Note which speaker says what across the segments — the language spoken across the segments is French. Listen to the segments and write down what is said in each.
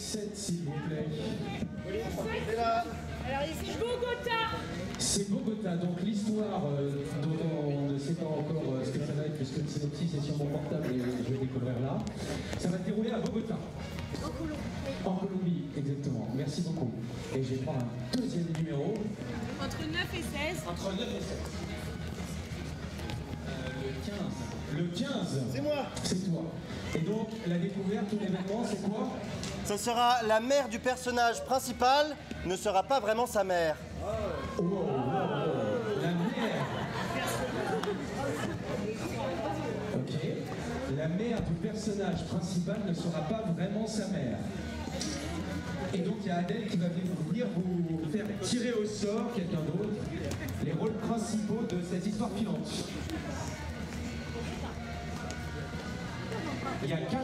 Speaker 1: 7, s'il vous plaît.
Speaker 2: Alors ici, Bogota.
Speaker 1: C'est Bogota, donc l'histoire dont on ne sait pas encore ce que ça va être, puisque le synopsis est sur mon portable et je vais découvrir là. Ça va se dérouler à Bogota.
Speaker 2: En Colombie.
Speaker 1: En Colombie, exactement. Merci beaucoup. Et je vais prendre un deuxième numéro.
Speaker 2: Entre 9 et 16.
Speaker 1: Entre 9 et 16. Le 15. Le 15.
Speaker 3: C'est moi.
Speaker 1: C'est toi. Et donc, la découverte ou l'événement, c'est quoi?
Speaker 3: Ce sera la mère du personnage principal, ne sera pas vraiment sa mère.
Speaker 1: Oh, la mère. Ok. La mère du personnage principal ne sera pas vraiment sa mère. Et donc il y a Adèle qui va venir vous faire tirer au sort, quelqu'un d'autre, les rôles principaux de cette histoire filante. Il y a 4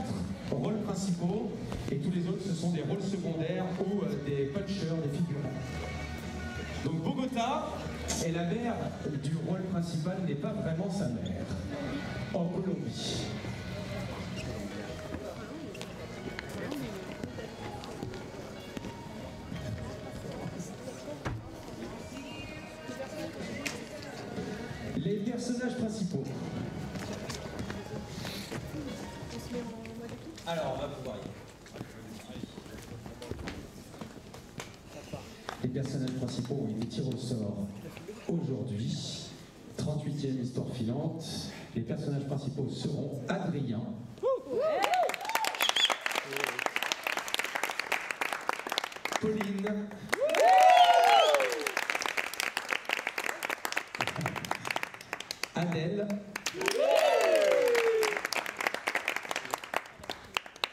Speaker 1: rôles principaux et tous les autres ce sont des rôles secondaires ou des punchers, des figurants. Donc Bogota et la mère du rôle principal n'est pas vraiment sa mère. En Colombie. Les personnages principaux.
Speaker 4: Alors, on va pouvoir y aller.
Speaker 1: Les personnages principaux ont été tirés au sort aujourd'hui. 38e histoire filante. Les personnages principaux seront Adrien. Pauline. Adèle.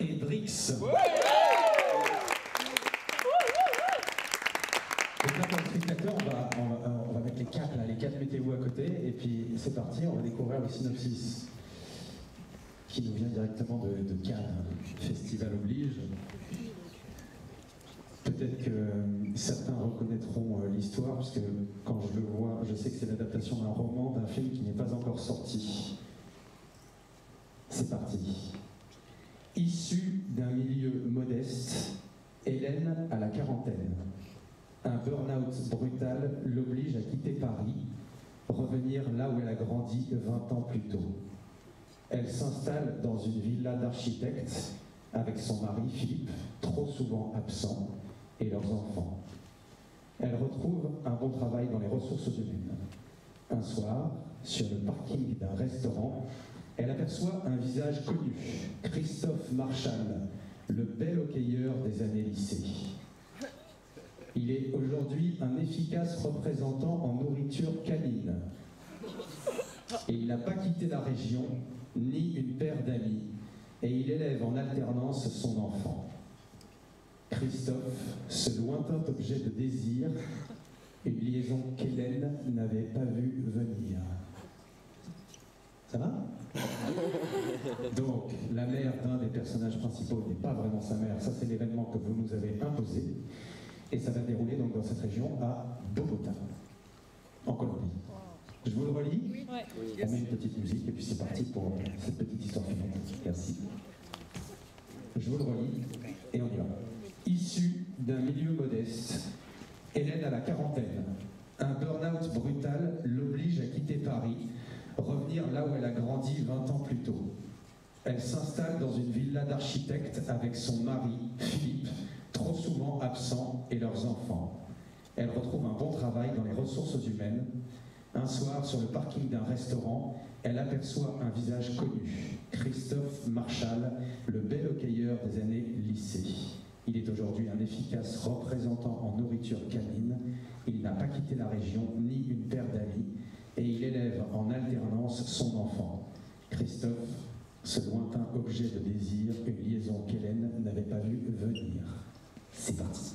Speaker 1: Et Drix. Donc là, pour le spectateur, on va mettre les 4 là, les 4 mettez-vous à côté, et puis c'est parti, on va découvrir le synopsis qui nous vient directement de Cannes, Festival oblige. Peut-être que certains reconnaîtront l'histoire, parce que quand je le vois, je sais que c'est l'adaptation d'un roman, d'un film qui n'est pas encore sorti. C'est parti. Issue d'un milieu modeste, Hélène à la quarantaine. Un burn-out brutal l'oblige à quitter Paris, revenir là où elle a grandi 20 ans plus tôt. Elle s'installe dans une villa d'architecte avec son mari Philippe, trop souvent absent, et leurs enfants. Elle retrouve un bon travail dans les ressources humaines. Un soir, sur le parking d'un restaurant, elle aperçoit un visage connu, Christophe Marchal, le bel hockeyeur des années lycée. Il est aujourd'hui un efficace représentant en nourriture canine. Et il n'a pas quitté la région, ni une paire d'amis, et il élève en alternance son enfant. Christophe, ce lointain objet de désir, une liaison qu'Hélène n'avait pas vue venir. Ça va? Donc, la mère d'un des personnages principaux n'est pas vraiment sa mère, ça c'est l'événement que vous nous avez imposé, et ça va dérouler donc dans cette région à Bogota, en Colombie. Je vous le relis?
Speaker 2: Oui.
Speaker 1: On met une petite musique et puis c'est parti pour cette petite histoire finale. Merci. Je vous le relis et on y va. Issue d'un milieu modeste, Hélène à la quarantaine. Un burn-out brutal l'oblige à quitter Paris, revenir là où elle a grandi 20 ans plus tôt. Elle s'installe dans une villa d'architecte avec son mari, Philippe, trop souvent absent, et leurs enfants. Elle retrouve un bon travail dans les ressources humaines. Un soir, sur le parking d'un restaurant, elle aperçoit un visage connu, Christophe Marchal, le bel hockeyeur des années lycée. Il est aujourd'hui un efficace représentant en nourriture canine. Il n'a pas quitté la région ni une paire d'amis et il élève en alternance son enfant. Christophe, ce lointain objet de désir, une liaison qu'Hélène n'avait pas vu venir. C'est parti.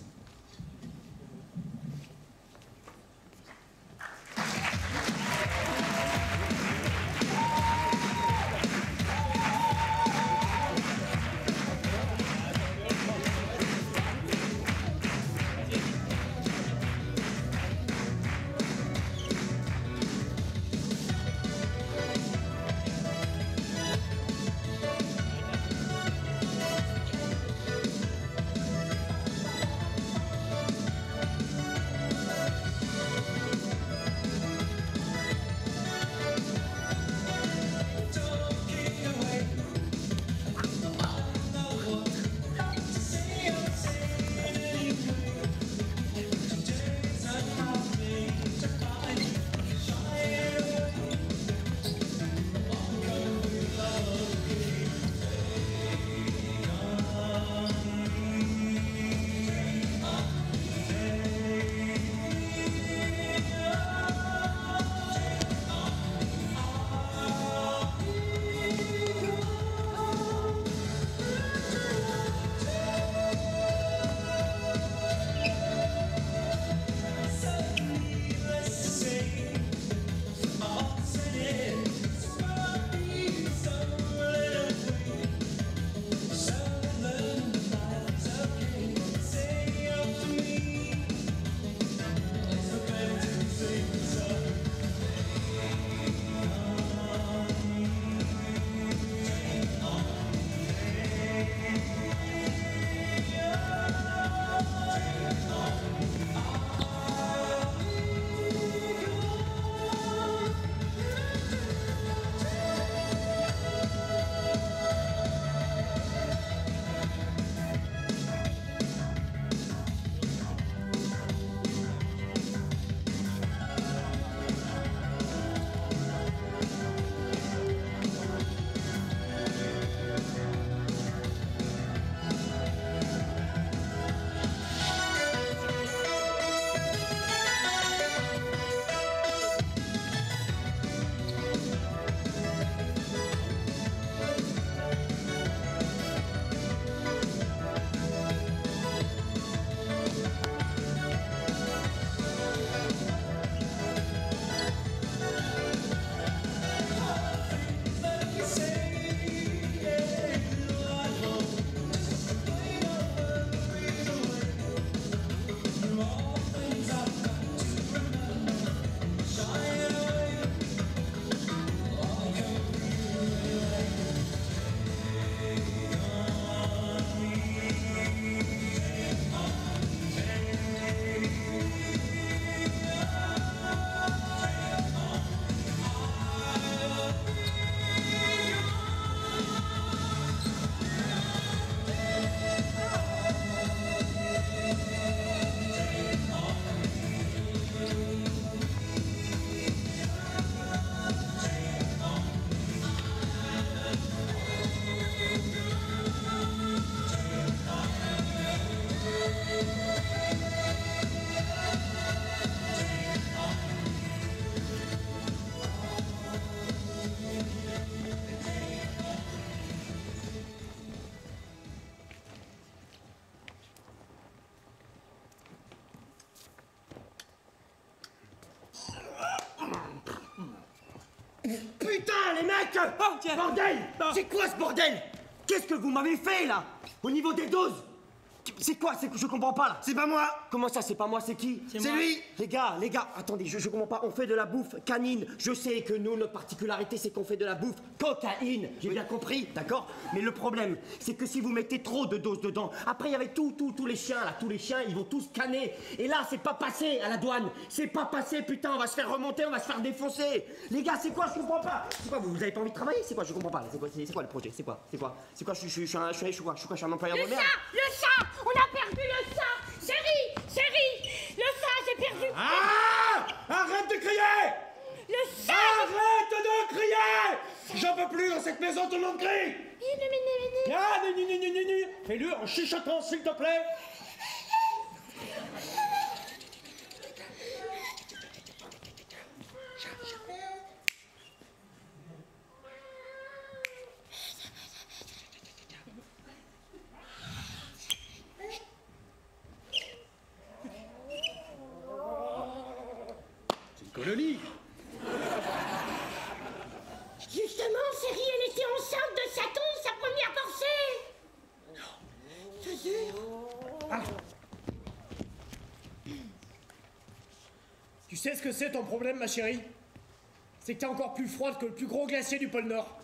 Speaker 3: les mecs!
Speaker 4: Oh, tiens.
Speaker 3: Bordel!
Speaker 4: Non.
Speaker 3: C'est quoi ce bordel? Qu'est-ce que vous m'avez fait, là? Au niveau des doses? C'est quoi? Je comprends pas, là.
Speaker 5: C'est pas moi.
Speaker 3: Comment ça, c'est pas moi, c'est qui?
Speaker 4: C'est
Speaker 5: C'est
Speaker 4: moi.
Speaker 5: lui.
Speaker 3: Les gars, attendez, je comprends pas. On fait de la bouffe canine. Je sais que nous, notre particularité, c'est qu'on fait de la bouffe cocaïne. J'ai bien compris, d'accord? Mais le problème, c'est que si vous mettez trop de doses dedans, après, il y avait tous les chiens, là. Tous les chiens, ils vont tous canner. Et là, c'est pas passé à la douane. C'est pas passé, putain. On va se faire remonter, on va se faire défoncer. Les gars, c'est quoi? Je comprends pas. C'est quoi? Vous avez pas envie de travailler? C'est quoi? Je comprends pas. C'est quoi le projet? C'est quoi? Je suis un employeur de merde?
Speaker 2: Le chat! On a perdu le chat! Chérie! Le chat, j'ai perdu!
Speaker 5: Ah! Arrête de crier!
Speaker 2: Le chat!
Speaker 5: Arrête de crier! J'en peux plus dans cette maison, tout le monde crie!
Speaker 4: Ah, nu. Fais-le en chuchotant, s'il te plaît.
Speaker 5: C'est une colonie.
Speaker 2: Justement, chérie, elle était enceinte de Chaton, sa première porchée! Je te jure.
Speaker 4: Tu sais ce que c'est ton problème, ma chérie? C'est que t'es encore plus froide que le plus gros glacier du pôle Nord.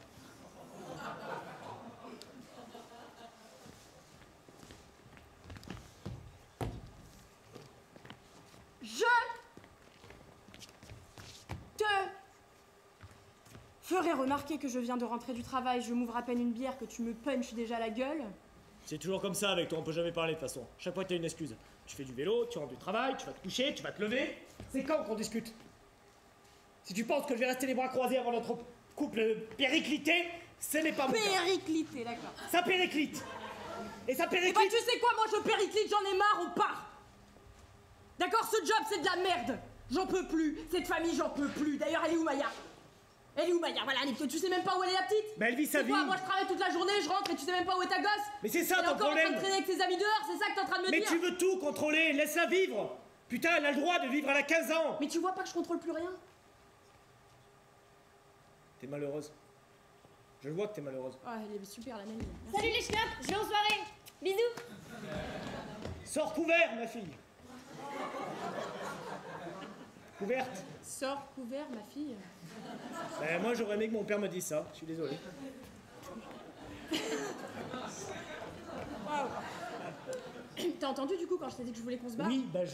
Speaker 6: Je te ferai remarquer que je viens de rentrer du travail, je m'ouvre à peine une bière, que tu me punches déjà la gueule.
Speaker 4: C'est toujours comme ça avec toi, on peut jamais parler de toute façon. Chaque fois t'as une excuse. Tu fais du vélo, tu rentres du travail, tu vas te coucher, tu vas te lever. C'est quand qu'on discute? Si tu penses que je vais rester les bras croisés avant notre couple périclité, ce n'est pas mon cas.
Speaker 6: Périclité, d'accord.
Speaker 4: Ça périclite. Et ça
Speaker 6: Eh ben
Speaker 4: périclite.
Speaker 6: tu sais quoi, moi je périclite, j'en ai marre, on part. D'accord, ce job c'est de la merde. J'en peux plus, cette famille j'en peux plus. D'ailleurs elle est où Maya? Elle est où Maya? Voilà, tu sais même pas où elle est la petite?
Speaker 4: Mais elle vit sa
Speaker 6: C'est quoi,
Speaker 4: vie.
Speaker 6: moi je travaille toute la journée, je rentre et tu sais même pas où est ta gosse?
Speaker 4: Mais c'est ça
Speaker 6: Elle est
Speaker 4: ton
Speaker 6: encore en train de
Speaker 4: problème.
Speaker 6: traîner avec ses amis dehors, c'est ça que t'es en train de me
Speaker 4: Mais
Speaker 6: dire?
Speaker 4: tu veux tout contrôler, laisse-la vivre. Putain, elle a le droit de vivre, elle a 15 ans.
Speaker 6: Mais tu vois pas que je contrôle plus rien?
Speaker 4: T'es malheureuse. Je vois que t'es malheureuse.
Speaker 6: Ouais, elle est super la mamie.
Speaker 2: Salut les schnapps, je vais en soirée! Bisous!
Speaker 4: Sors couvert, ma fille. Couverte.
Speaker 6: Sors couvert ma fille.
Speaker 4: Ben, moi j'aurais aimé que mon père me dise ça, je suis désolé.
Speaker 6: T'as entendu du coup quand je t'ai dit que je voulais qu'on se barre?
Speaker 4: Oui, ben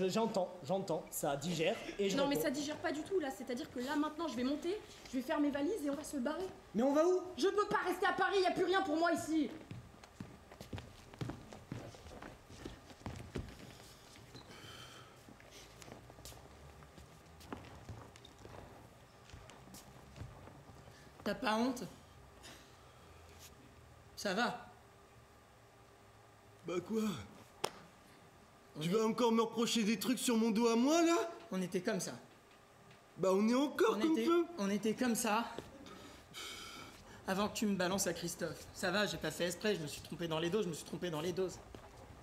Speaker 4: j'entends, ça digère et je
Speaker 6: Non mais
Speaker 4: réponds.
Speaker 6: ça digère pas du tout là, c'est-à-dire que là maintenant je vais monter, je vais faire mes valises et on va se barrer.
Speaker 4: Mais on va où?
Speaker 6: Je peux pas rester à Paris, y a plus rien pour moi ici.
Speaker 7: T'as pas honte? Ça va?
Speaker 5: Bah quoi? Tu vas encore me reprocher des trucs sur mon dos à moi, là?
Speaker 7: On était comme ça.
Speaker 5: Bah on est encore comme ça.
Speaker 7: On était comme ça. Avant que tu me balances à Christophe. Ça va, j'ai pas fait exprès, je me suis trompé dans les doses,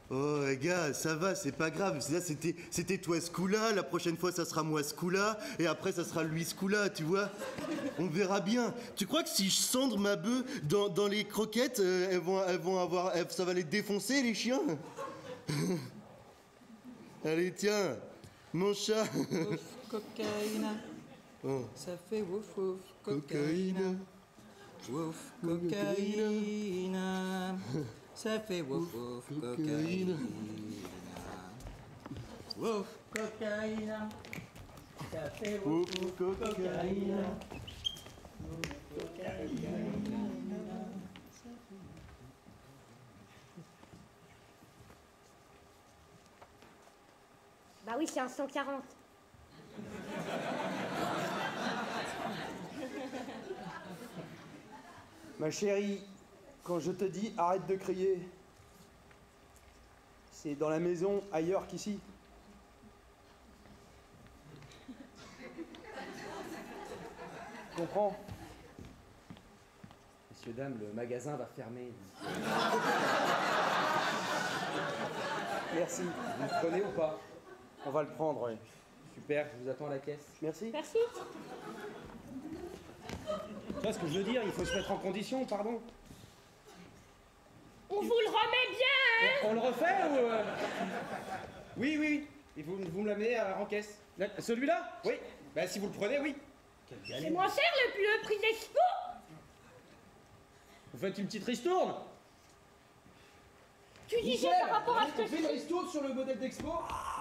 Speaker 5: Oh les gars, ça va, c'est pas grave. Là, c'était toi ce coup-là, la prochaine fois ça sera moi ce coup-là, et après ça sera lui ce coup-là, tu vois. On verra bien. Tu crois que si je cendre ma bœuf dans les croquettes, ça va les défoncer les chiens? Allez tiens, mon chat.
Speaker 7: Ouf, cocaïne.
Speaker 5: Oh.
Speaker 7: Ça fait wouf wouf,
Speaker 5: Cocaïne.
Speaker 7: Wouf, cocaïne. Ça fait wouf wouf, cocaïne. Wouf, cocaïne. Ça fait wouf wouf, cocaïne.
Speaker 2: Bah oui, c'est un 140.
Speaker 8: Ma chérie, quand je te dis arrête de crier, c'est dans la maison ailleurs qu'ici. Comprends? Messieurs, dames, le magasin va fermer. Merci. Vous le prenez ou pas? On va le prendre, oui. Super, je vous attends à la caisse. Merci.
Speaker 2: Merci.
Speaker 3: vois ce que je veux dire, il faut se mettre en condition, pardon.
Speaker 2: On vous le remet bien, hein?
Speaker 3: On le refait ou... Oui, oui, et vous me l'amenez en caisse. Celui-là? Oui. Bah si vous le prenez, oui.
Speaker 2: C'est moins cher le prix d'expo.
Speaker 3: Vous faites une petite ristourne.
Speaker 2: Tu disais par rapport à ce que
Speaker 8: On fait une ristourne sur le modèle d'expo?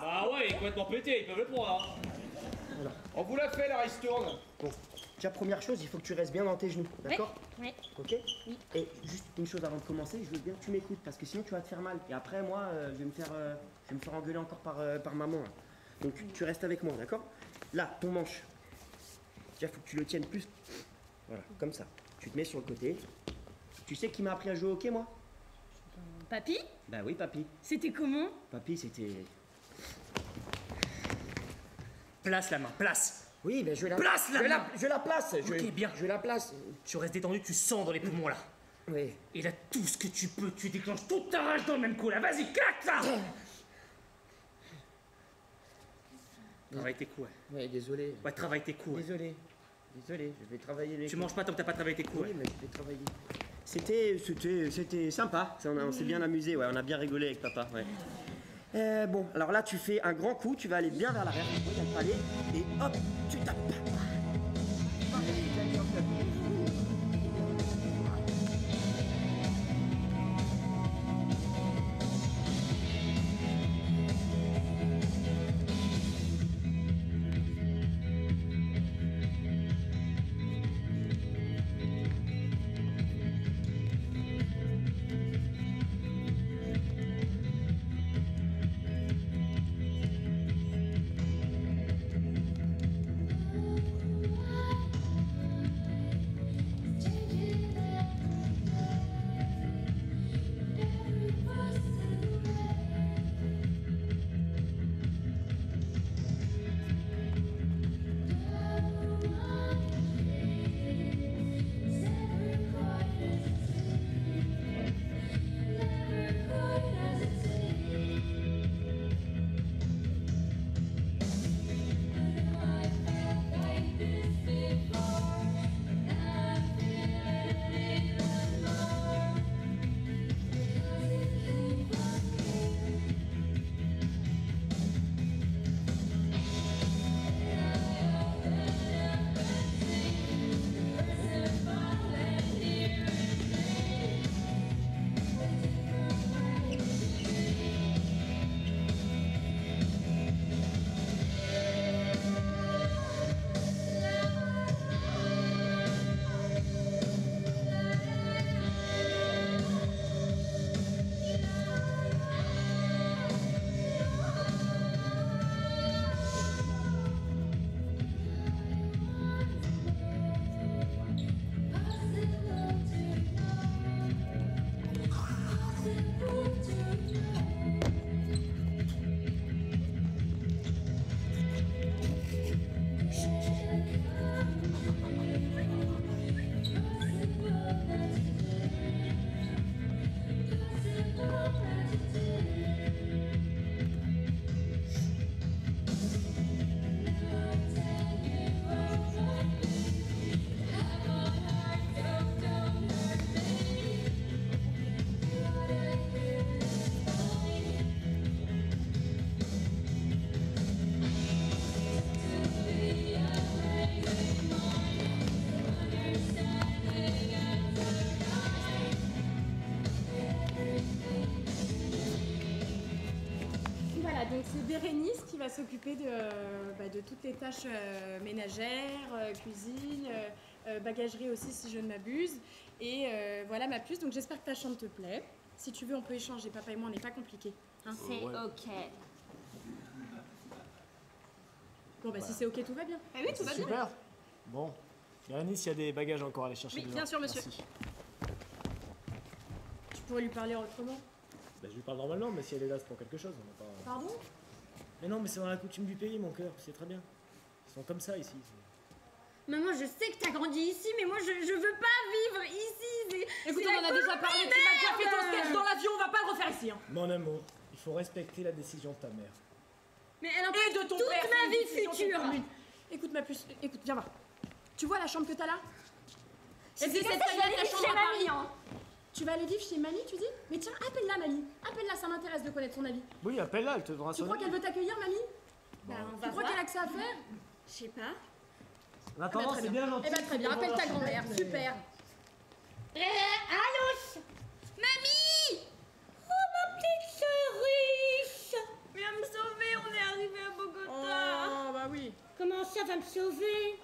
Speaker 4: Bah ouais, il est complètement pété, ils peuvent le prendre. Hein.
Speaker 3: Voilà. On vous l'a fait la ristourne. Bon, déjà première chose, il faut que tu restes bien dans tes genoux, d'accord?
Speaker 2: Oui.
Speaker 3: Ok? Oui. Et juste une chose avant de commencer, je veux bien que tu m'écoutes parce que sinon tu vas te faire mal. Et après moi, je vais me faire engueuler encore par maman. Là. Donc tu restes avec moi, d'accord? Là, ton manche. Déjà, faut que tu le tiennes plus. Voilà, comme ça. Tu te mets sur le côté. Tu sais qui m'a appris à jouer au hockey, moi?
Speaker 2: Papy?
Speaker 3: Bah oui, papy.
Speaker 2: C'était comment?
Speaker 3: Papy, c'était...
Speaker 4: Place la main, place.
Speaker 3: Oui, mais je la...
Speaker 4: Place la main.
Speaker 3: Je la place.
Speaker 4: Ok, bien.
Speaker 3: Je la place.
Speaker 4: Tu restes détendu, tu sens dans les poumons là.
Speaker 3: Oui.
Speaker 4: Et là, tout ce que tu peux, tu déclenches toute ta rage dans le même coup là. Vas-y, claque ça. Travaille tes coups, ouais.
Speaker 3: Ouais, désolé.
Speaker 4: Ouais, travaille tes coups. Ouais.
Speaker 3: Désolé, je vais travailler les
Speaker 4: Tu manges pas tant que t'as pas travaillé tes coups.
Speaker 3: Oui,
Speaker 4: Ouais.
Speaker 3: mais je vais travailler. C'était sympa. On s'est bien amusé, ouais. On a bien rigolé avec papa, ouais. Bon, alors là, tu fais un grand coup. Tu vas aller bien vers l'arrière. Tu vas aller et hop, tu tapes.
Speaker 6: Donc c'est Bérénice qui va s'occuper de toutes les tâches ménagères, cuisine, bagagerie aussi si je ne m'abuse. Et voilà ma puce, donc j'espère que ta chambre te plaît. Si tu veux on peut échanger, papa et moi on n'est pas compliqués. Hein.
Speaker 2: C'est ok.
Speaker 6: Bon bah si c'est ok tout va bien.
Speaker 2: Ah oui, tout va bien.
Speaker 4: Super. Bon. Bérénice, il y a des bagages encore à aller chercher.
Speaker 6: Oui,
Speaker 4: dehors.
Speaker 6: bien sûr monsieur.
Speaker 4: Merci.
Speaker 6: Tu pourrais lui parler autrement.
Speaker 4: Bah, je lui parle normalement, mais si elle est là, c'est pour quelque chose. On n'a pas...
Speaker 6: Pardon?
Speaker 4: Mais non, mais c'est dans la coutume du pays, mon cœur, c'est très bien. Ils sont comme ça ici.
Speaker 2: Maman, je sais que t'as grandi ici, mais moi je veux pas vivre ici.
Speaker 6: Écoute,
Speaker 2: c'est
Speaker 6: on en
Speaker 2: la
Speaker 6: a déjà parlé, tu m'as déjà fait ton
Speaker 2: merde.
Speaker 6: sketch dans l'avion, on va pas le refaire ici. Hein.
Speaker 4: Mon amour, il faut respecter la décision de ta mère.
Speaker 2: Mais elle en
Speaker 6: Et de ton
Speaker 2: toute
Speaker 6: père,
Speaker 2: ma
Speaker 6: c'est une
Speaker 2: vie
Speaker 6: décision
Speaker 2: future.
Speaker 6: commune. Écoute ma puce, écoute, viens voir. Tu vois la chambre que t'as là? Et c'est cette taille ta chambre à Paris, hein. Tu vas aller vivre chez Mali, tu dis? Mais tiens, appelle-la, Mali. Appelle-la, ça m'intéresse de connaître son avis.
Speaker 4: Oui, appelle-la, elle te donnera
Speaker 6: Tu
Speaker 4: son
Speaker 6: crois qu'elle veut t'accueillir, Mali?
Speaker 2: Bah, on
Speaker 6: Tu
Speaker 2: va
Speaker 6: crois
Speaker 2: voir.
Speaker 6: qu'elle a que ça à faire?
Speaker 2: Je sais pas.
Speaker 4: Attends, c'est bien gentil.
Speaker 6: Eh ben très bien, appelle ta grand-mère, super.
Speaker 2: Allô? Mamie! Oh, ma petite cerise!
Speaker 6: Viens me sauver, on est arrivé à Bogota. Oh, bah oui.
Speaker 2: Comment ça va me sauver?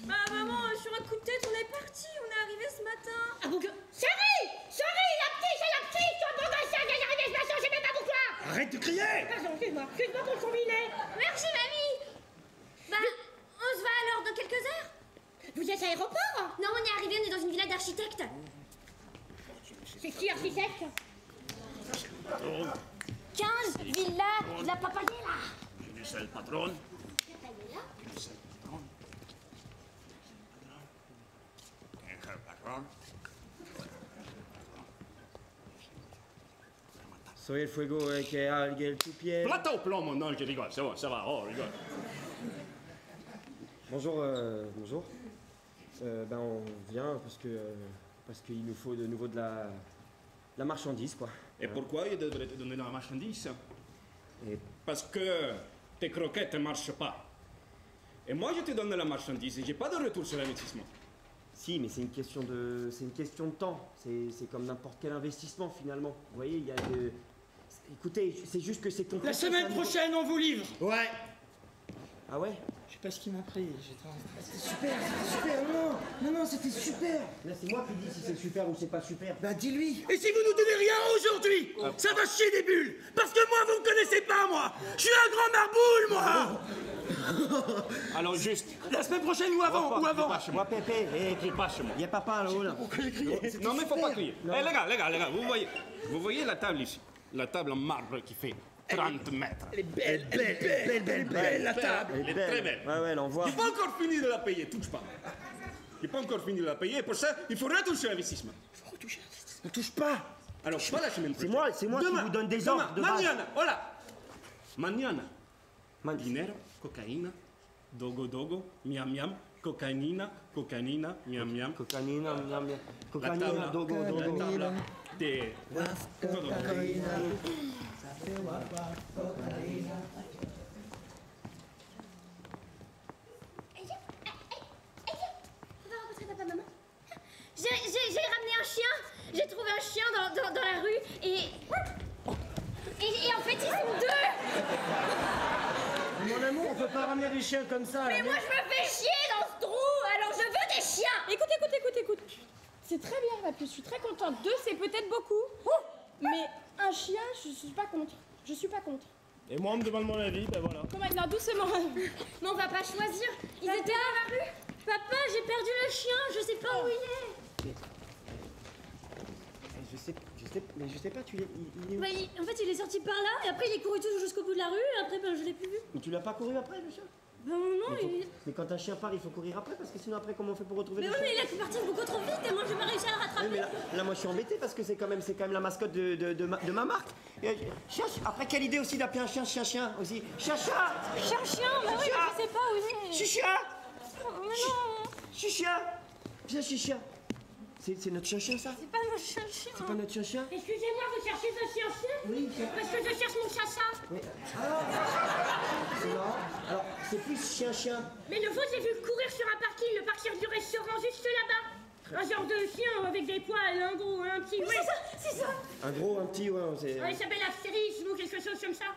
Speaker 6: Bah maman, sur un coup de tête, on est parti, on est arrivé ce matin.
Speaker 2: Ah, bon, Chérie! Chérie, la petite, sur Bogota, je viens d'arriver ce matin, je sais même pas pourquoi!
Speaker 4: Arrête de crier!
Speaker 2: Pardon, excuse-moi pour le combiné.
Speaker 6: Merci mamie. Bah, on se va alors dans quelques heures.
Speaker 2: Vous êtes à l'aéroport?
Speaker 6: Non, on est arrivé, on est dans une villa d'architectes.
Speaker 2: C'est qui, architecte?
Speaker 6: 15 villa de la Papayella.
Speaker 9: Je suis le patron.
Speaker 3: Soy el fuego que alguien tu pied.
Speaker 9: Plata au plomb, mon ange, je rigole, c'est bon, ça va, oh, rigole.
Speaker 3: Bonjour, bonjour. Ben on vient parce qu'il nous faut de nouveau de la marchandise, quoi.
Speaker 9: Et pourquoi il devrait te donner la marchandise?
Speaker 3: Et
Speaker 9: Parce que tes croquettes ne marchent pas. Et moi, je te donne la marchandise et j'ai pas de retour sur l'investissement.
Speaker 3: si, mais c'est une question de temps. C'est comme n'importe quel investissement finalement. Vous voyez, il y a de. Écoutez, c'est juste que c'est compliqué.
Speaker 7: La semaine prochaine, on vous livre.
Speaker 3: Ouais. Ah ouais?
Speaker 7: Je sais pas ce qui m'a pris. J'étais en stress.
Speaker 8: Super, non, c'était super.
Speaker 3: Là, c'est moi qui dis si c'est super ou c'est pas super.
Speaker 8: Bah dis-lui.
Speaker 7: Et si vous nous donnez rien aujourd'hui, ça va chier des bulles. Parce que moi, vous me connaissez pas, moi. Je suis un grand marboule, moi.
Speaker 9: Alors juste,
Speaker 7: La semaine prochaine ou avant, ou avant.
Speaker 3: Moi, Pépé,
Speaker 9: crie pas chez moi.
Speaker 3: y a papa là-haut là.
Speaker 9: Non, mais faut pas crier. Eh, les gars, vous voyez la table ici? La table en marbre qui fait 30 mètres.
Speaker 7: Elle est belle, la table.
Speaker 9: Elle est très belle.
Speaker 3: Ouais, l'envoie.
Speaker 9: J'ai pas encore fini de la payer, touche pas. J'ai pas encore fini de la payer, pour ça, il faut retoucher l'investissement.
Speaker 8: On touche pas.
Speaker 9: Alors, pas la semaine prochaine.
Speaker 3: C'est moi qui vous donne des ordres de base.
Speaker 9: Mañana, voilà. Mañana. Dinero, cocaïna, dogo dogo, miam miam, cocaïna, miam miam.
Speaker 3: Cocaïna, miam, miam.
Speaker 9: La
Speaker 3: Cocaïna,
Speaker 9: table,
Speaker 3: dogo, dogo.
Speaker 9: la table de... todo.
Speaker 6: On va rencontrer papa, maman. J'ai ramené un chien. J'ai trouvé un chien dans la rue et en fait ils sont deux.
Speaker 4: Mon amour, on peut pas ramener des chiens comme ça.
Speaker 6: Mais moi je me fais chier dans ce trou, alors je veux des chiens.
Speaker 2: Écoute. C'est très bien, ma puce, je suis très contente. 2, c'est peut-être beaucoup. Mais un chien, je suis pas contre. Je suis pas contre.
Speaker 4: Et moi, on me demande mon avis, ben voilà.
Speaker 2: Comment dire doucement?
Speaker 6: Mais on va pas choisir. Ils étaient dans la rue. Papa, j'ai perdu le chien, je sais pas où il est.
Speaker 3: Je sais pas, tu l'es.
Speaker 6: Bah, en fait, il est sorti par là, et après, il est couru tout jusqu'au bout de la rue, et après, ben, je l'ai plus vu.
Speaker 3: Mais tu l'as pas couru après, le chien?
Speaker 6: Ben non,
Speaker 3: Mais quand un chien part, il faut courir après, parce que sinon, après, comment on fait pour retrouver
Speaker 6: Mais
Speaker 3: le
Speaker 6: oui,
Speaker 3: chien?
Speaker 6: mais il est parti beaucoup trop vite, et moi, j'ai pas réussi à le rattraper.
Speaker 3: Oui, mais là, moi, je suis embêté, parce que c'est quand même la mascotte de ma marque. Et, après, quelle idée aussi d'appeler un chien aussi. Chien,
Speaker 2: Chien, bah oui, je sais pas où il est.
Speaker 3: Chichia.
Speaker 2: Mais non,
Speaker 3: Chichia. Viens, Chichia. C'est notre chien, ça?
Speaker 2: c'est pas mon chien.
Speaker 3: C'est pas notre chien?
Speaker 2: Excusez-moi, vous cherchez ce chien?
Speaker 3: Oui.
Speaker 2: Parce que je cherche mon chacha.
Speaker 3: Mais, c'est marrant. Alors, c'est plus chien.
Speaker 2: Mais le vôtre, j'ai vu courir sur un parking, le parking du restaurant juste là-bas. Un genre de chien avec des poils, un gros, un petit. Oui,
Speaker 6: C'est ça.
Speaker 3: Un gros, un petit, ouais, c'est...
Speaker 2: Il s'appelle Astérisme ou quelque chose comme ça.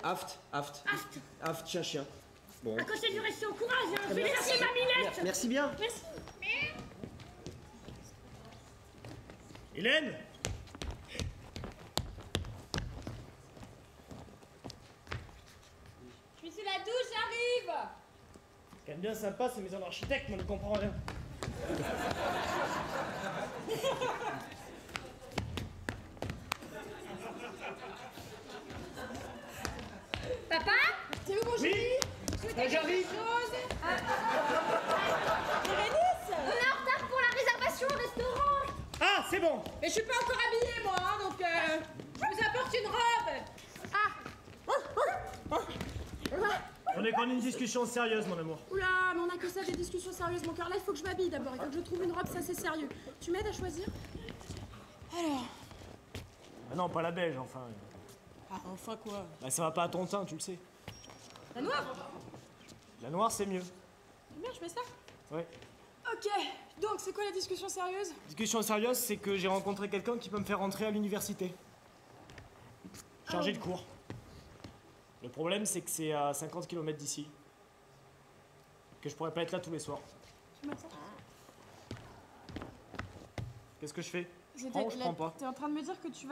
Speaker 3: Aft, chien. Bon.
Speaker 2: À côté du resto, courage, hein. Je vais chercher ma minette.
Speaker 3: Merci bien.
Speaker 2: Merci.
Speaker 4: Hélène?
Speaker 2: Je suis sous la douche, j'arrive.
Speaker 4: Ce qui est bien sympa, c'est maison d'architecte, moi je comprends rien.
Speaker 2: Papa?
Speaker 6: C'est où mon
Speaker 4: Oui? J'arrive.
Speaker 6: On est en retard pour la réservation au restaurant.
Speaker 4: Ah, c'est bon.
Speaker 2: Mais je suis pas encore habillée, moi, hein, donc je vous apporte une robe.
Speaker 6: Ah.
Speaker 4: On est qu'on a une discussion sérieuse, mon amour.
Speaker 6: Oula, mais on a que ça, des discussions sérieuses, mon cœur. Là, il faut que je m'habille d'abord. Il faut que je trouve une robe, ça c'est sérieux. Tu m'aides à choisir? Alors.
Speaker 4: Ah non, pas la beige, enfin.
Speaker 6: Ah, enfin quoi?
Speaker 4: Bah, ça va pas à ton teint, tu le sais.
Speaker 6: La noire?
Speaker 4: La noire, c'est mieux.
Speaker 6: Bien, je mets ça?
Speaker 4: Ouais.
Speaker 6: Ok, donc c'est quoi la discussion sérieuse?
Speaker 4: Discussion sérieuse, c'est que j'ai rencontré quelqu'un qui peut me faire rentrer à l'université. Chargé de cours. Le problème, c'est que c'est à 50 km d'ici. Que je pourrais pas être là tous les soirs.
Speaker 6: Tu mets ça?
Speaker 4: Qu'est-ce que je fais? Je prends ou je prends pas?
Speaker 6: T'es en train de me dire que tu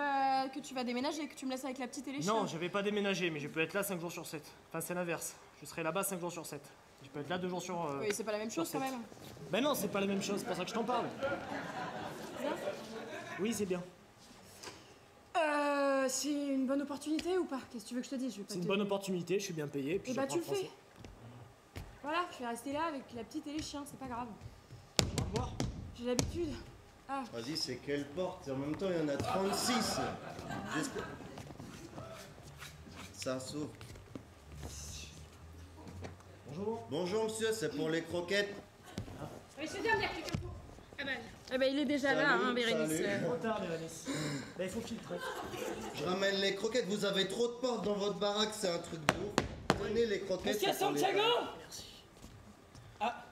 Speaker 6: vas déménager et que tu me laisses avec la petite et les chiens?
Speaker 4: Non, je vais pas déménager, mais je peux être là 5 jours sur 7. Enfin, c'est l'inverse. Je serai là-bas 5 jours sur 7. Je peux être là 2 jours sur...
Speaker 6: Oui, c'est pas la même chose quand même.
Speaker 4: Ben non, c'est pas la même chose, c'est pour ça que je t'en parle.
Speaker 6: Bien?
Speaker 4: Oui, c'est bien.
Speaker 6: C'est une bonne opportunité ou pas? Qu'est-ce que tu veux que je te dise?
Speaker 4: C'est une bonne opportunité, je suis bien payé.
Speaker 6: Et bah tu le fais. Voilà, je vais rester là avec la petite et les chiens, c'est pas grave.
Speaker 4: On va voir.
Speaker 6: J'ai l'habitude. Ah.
Speaker 5: Vas-y, c'est quelle porte? En même temps, il y en a 36. J'espère. Ça s'ouvre.
Speaker 4: Bonjour.
Speaker 5: Bonjour, monsieur, c'est pour les croquettes.
Speaker 6: Monsieur dernier, quelqu'un pour. Ah bah. Eh ben, il est déjà là, hein, Bérénice.
Speaker 4: Trop tard, Bérénice. Bah, il faut filtrer.
Speaker 5: Je ramène les croquettes. Vous avez trop de portes dans votre baraque, c'est un truc de ouf. Prenez les croquettes.
Speaker 7: Monsieur Santiago!
Speaker 5: Merci.
Speaker 7: Ah.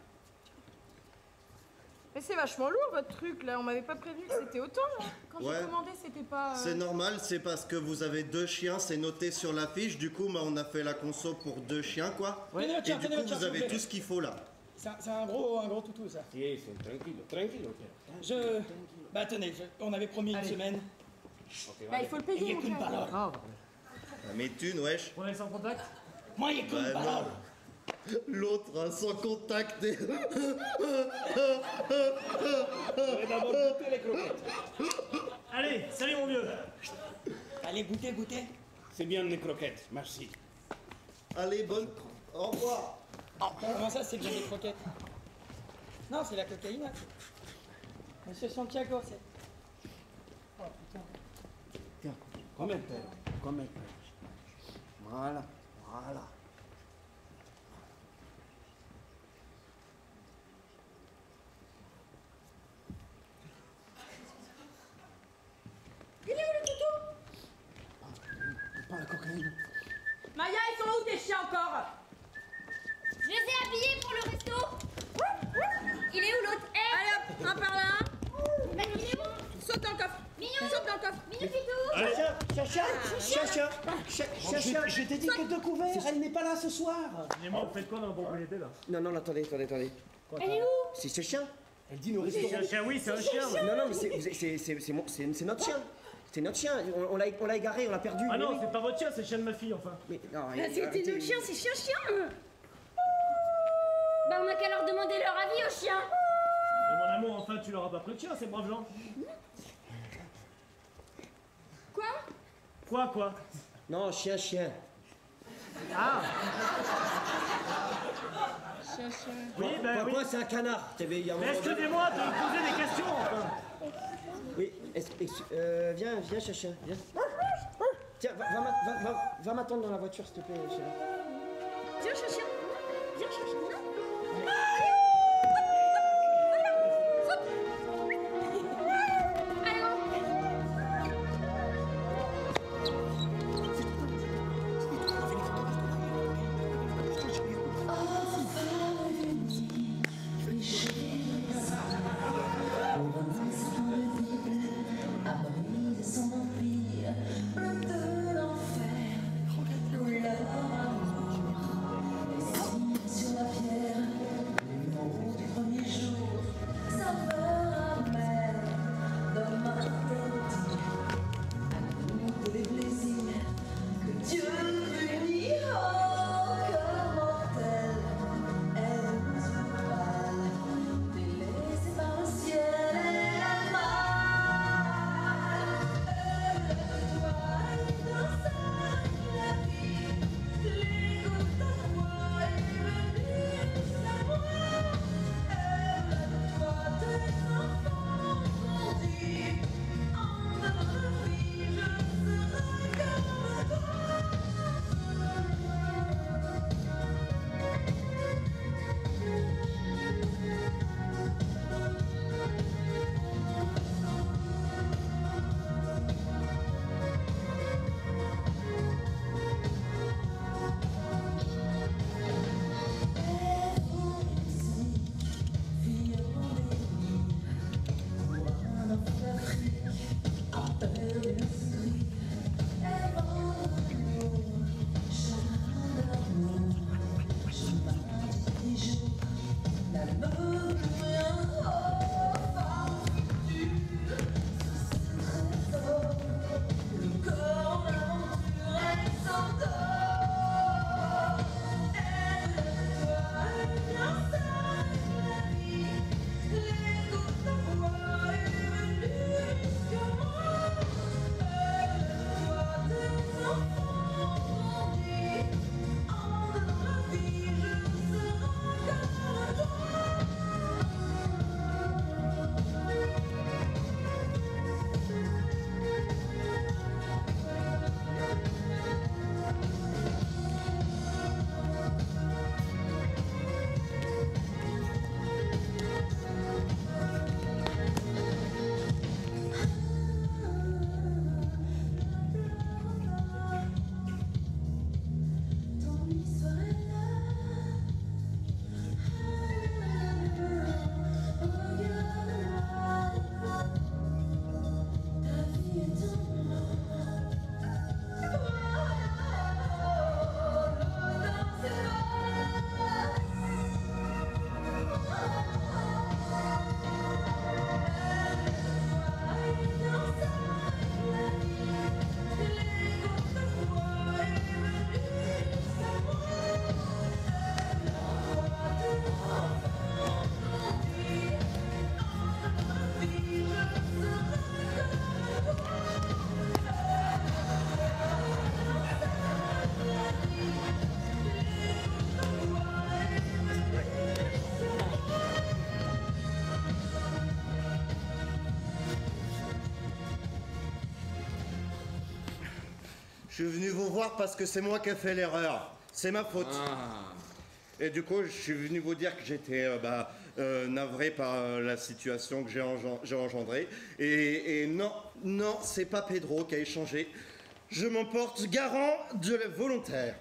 Speaker 6: Mais c'est vachement lourd votre truc là, on m'avait pas prévenu que c'était autant. Hein. Quand j'ai commandé, c'était pas.
Speaker 5: C'est normal, c'est parce que vous avez 2 chiens, c'est noté sur la fiche. Du coup, on a fait la conso pour 2 chiens, quoi.
Speaker 7: Ouais.
Speaker 5: Et du coup, vous avez tout ce qu'il faut là.
Speaker 7: C'est un gros toutou ça.
Speaker 9: Si, c'est tranquille.
Speaker 7: Bah tenez, on avait promis une semaine.
Speaker 6: Bah il faut le payer.
Speaker 7: Il y a qu'une parole.
Speaker 5: Mes thunes, wesh.
Speaker 4: On est sans contact?
Speaker 7: Moi, il y a qu'une parole.
Speaker 5: L'autre, hein, sans contact.
Speaker 9: Je vais d'abord goûter les croquettes.
Speaker 4: Allez, salut mon vieux.
Speaker 7: Allez, goûtez.
Speaker 9: C'est bien les croquettes, merci.
Speaker 5: Allez, bonne. Au revoir.
Speaker 7: Comment ça, c'est bien des croquettes? Non, c'est la cocaïne. Monsieur Santiago, c'est... Oh putain.
Speaker 9: Tiens, comme un peu.
Speaker 3: Voilà.
Speaker 6: Il est où le toutou?
Speaker 9: Pas la cocaïne.
Speaker 6: Maya, ils sont où tes chiens encore?
Speaker 2: Je les ai habillés pour le resto. Il est où l'autre?
Speaker 6: Allez hop, un par là.
Speaker 2: Bah, il est où?
Speaker 6: Saute dans le coffre.
Speaker 2: Mignon.
Speaker 6: Saute dans le coffre.
Speaker 2: Mignon Pitou.
Speaker 3: Chacha, je t'ai dit que 2 couverts, elle n'est pas là ce soir.
Speaker 4: Et moi, vous faites quoi dans la propriété là?
Speaker 3: Non, attendez.
Speaker 2: Elle est où?
Speaker 3: C'est ce chien. Elle dit nous restons.
Speaker 4: C'est un chien, oui, c'est un chien.
Speaker 3: Non, mais c'est notre chien. C'est notre chien. On l'a égaré, on l'a perdu.
Speaker 4: Ah non,
Speaker 3: oui.
Speaker 4: c'est pas votre chien, c'est le chien de ma fille, enfin.
Speaker 3: Mais non,
Speaker 2: C'était notre chien, c'est chien. Bah on a qu'à leur demander leur avis aux chiens.
Speaker 4: Et mon amour, enfin, tu leur as pas pris le chien, ces braves gens. Quoi?
Speaker 3: Non, chien.
Speaker 4: Ah.
Speaker 6: Chien.
Speaker 4: Oui, ben oui.
Speaker 3: Quoi, c'est un canard.
Speaker 4: Mais excusez-moi de me poser des questions, enfin.
Speaker 3: Oui, viens, Chacha, viens. Tiens, va m'attendre dans la voiture, s'il te plaît, chérie.
Speaker 2: Viens chien. Viens chien.
Speaker 10: Sur la pierre,
Speaker 5: suis venu vous voir parce que c'est moi qui ai fait l'erreur. C'est ma faute.
Speaker 9: Ah.
Speaker 5: Et du coup, je suis venu vous dire que j'étais navré par la situation que j'ai engendrée. Et non, c'est pas Pedro qui a échangé. Je m'en porte garant de la volontaire.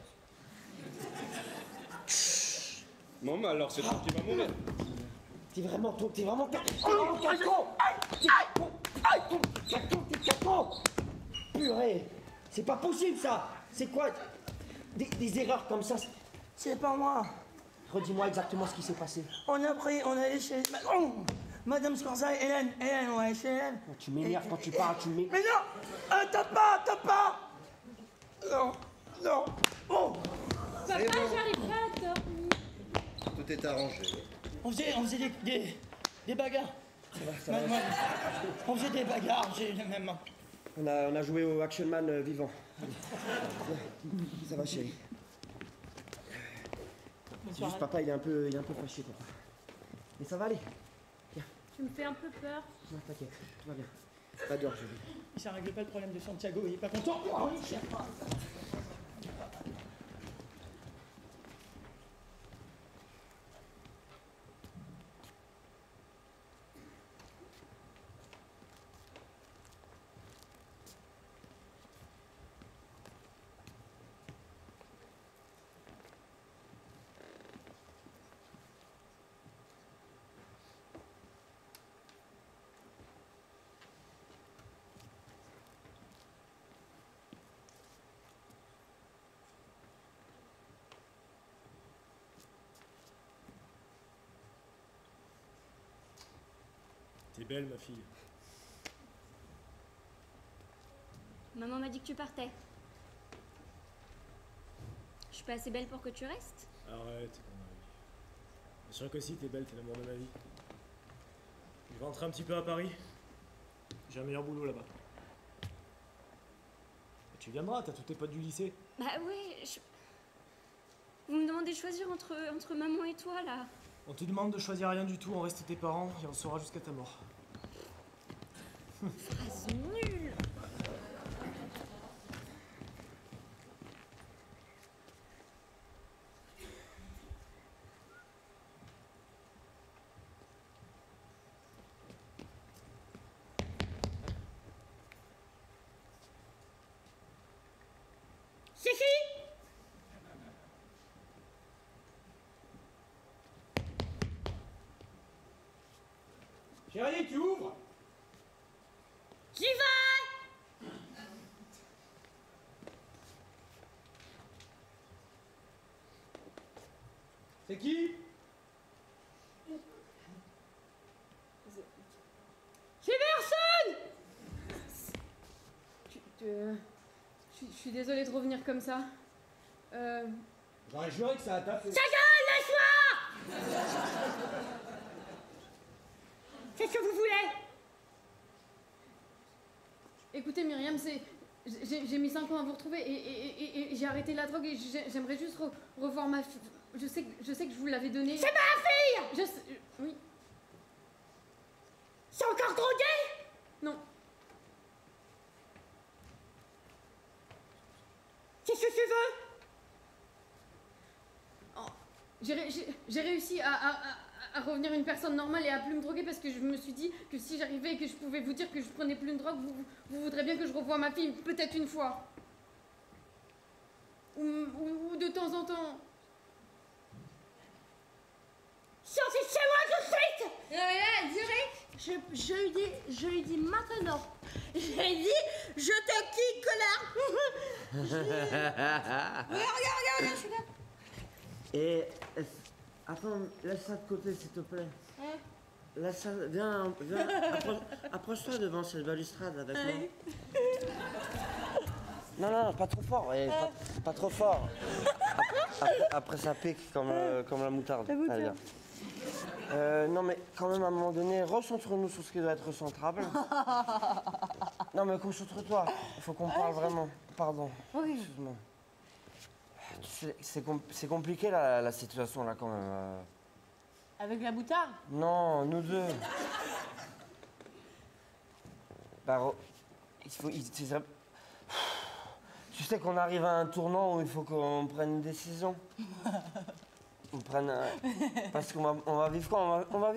Speaker 9: Bon, bah alors c'est toi qui vas mourir.
Speaker 3: T'es vraiment con. T'es con. Purée. C'est pas possible, ça. C'est quoi des erreurs comme ça?
Speaker 7: C'est pas moi.
Speaker 3: Redis-moi exactement ce qui s'est passé.
Speaker 7: On est allé chez... Madame Scorza et Hélène, on est allé chez Hélène.
Speaker 3: Tu m'énerves quand tu parles, tu m'énerves.
Speaker 7: Mais non, t'as pas. Non. Oh.
Speaker 2: Papa, j'arrive pas à dormir.
Speaker 5: Tout est arrangé.
Speaker 7: On faisait des bagarres.
Speaker 3: Ça va.
Speaker 7: On faisait des bagarres, j'ai même...
Speaker 3: On a joué au Action Man vivant. Ça va, chérie. Juste papa, il est un peu fâché, papa. Mais ça va aller. Viens.
Speaker 2: Tu me fais un peu peur.
Speaker 3: Non, t'inquiète, tout va bien. Va dehors, chérie.
Speaker 7: Ça règle pas le problème de Santiago, il est pas content. Oh, il cherche pas.
Speaker 4: T'es belle, ma fille.
Speaker 10: Maman m'a dit que tu partais. Je suis pas assez belle pour que tu restes?
Speaker 4: Arrête, mon mari. Bien sûr que si, t'es belle, t'es l'amour de ma vie. Je vais rentrer un petit peu à Paris. J'ai un meilleur boulot là-bas. Et tu viendras, t'as tous tes potes du lycée.
Speaker 10: Bah ouais, vous me demandez de choisir entre maman et toi, là.
Speaker 4: On te demande de choisir rien du tout, on reste tes parents et on saura jusqu'à ta mort.
Speaker 10: Phrase nulle.
Speaker 2: Cécile!
Speaker 3: Chérie, tu ouvres?
Speaker 2: J'y vais!
Speaker 3: C'est qui?
Speaker 2: C'est personne!
Speaker 6: Je suis désolée de revenir comme ça.
Speaker 3: J'aurais juré que ça a tapé.
Speaker 2: Ta gueule, lâche-moi! C'est ce que vous voulez?
Speaker 6: Écoutez Myriam, j'ai mis 5 ans à vous retrouver et j'ai arrêté la drogue et j'aimerais juste revoir ma fille. Je sais que je vous l'avais donnée.
Speaker 2: C'est ma fille!
Speaker 6: Oui.
Speaker 2: C'est encore drogué?
Speaker 6: Non.
Speaker 2: Qu'est-ce que tu veux?
Speaker 6: J'ai réussi à revenir une personne normale et à plus me droguer parce que je me suis dit que si j'arrivais et que je pouvais vous dire que je prenais plus de drogue, vous voudrez bien que je revoie ma fille, peut-être une fois. Ou de temps en temps.
Speaker 2: Sortez de chez moi tout de suite!
Speaker 6: Direct.
Speaker 2: Je lui dis maintenant. Je lui dis, je te quitte, connard! Regarde, je suis là.
Speaker 3: Et... Attends, laisse ça de côté, s'il te plaît. Laisse ça... Viens, approche-toi devant cette balustrade, avec moi. Non, pas trop fort, pas trop fort. Après ça pique comme la moutarde. Allez, viens. Non mais quand même à un moment donné, recentre-nous sur ce qui doit être recentrable. Non mais concentre-toi, il faut qu'on parle vraiment. Pardon, excuse-moi. C'est compliqué la situation là quand même.
Speaker 2: Avec la moutarde?
Speaker 3: Non, nous deux. Bah, Tu sais qu'on arrive à un tournant où il faut qu'on prenne une décision. Parce qu'on va vivre quoi? On va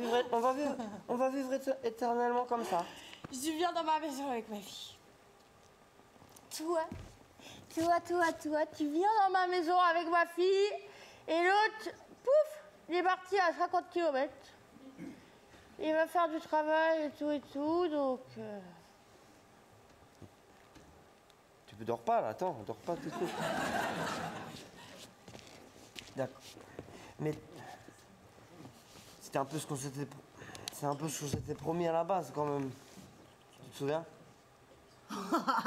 Speaker 3: vivre éternellement comme ça.
Speaker 6: Je viens dans ma maison avec ma fille.
Speaker 2: Toi, tu viens dans ma maison avec ma fille et l'autre, pouf, il est parti à 50 km. Il va faire du travail et tout, donc...
Speaker 3: Tu dors pas là, attends, on dort pas tout de suite. D'accord. Mais c'était un peu ce qu'on s'était... C'est un peu ce qu'on s'était promis à la base quand même. Tu te souviens?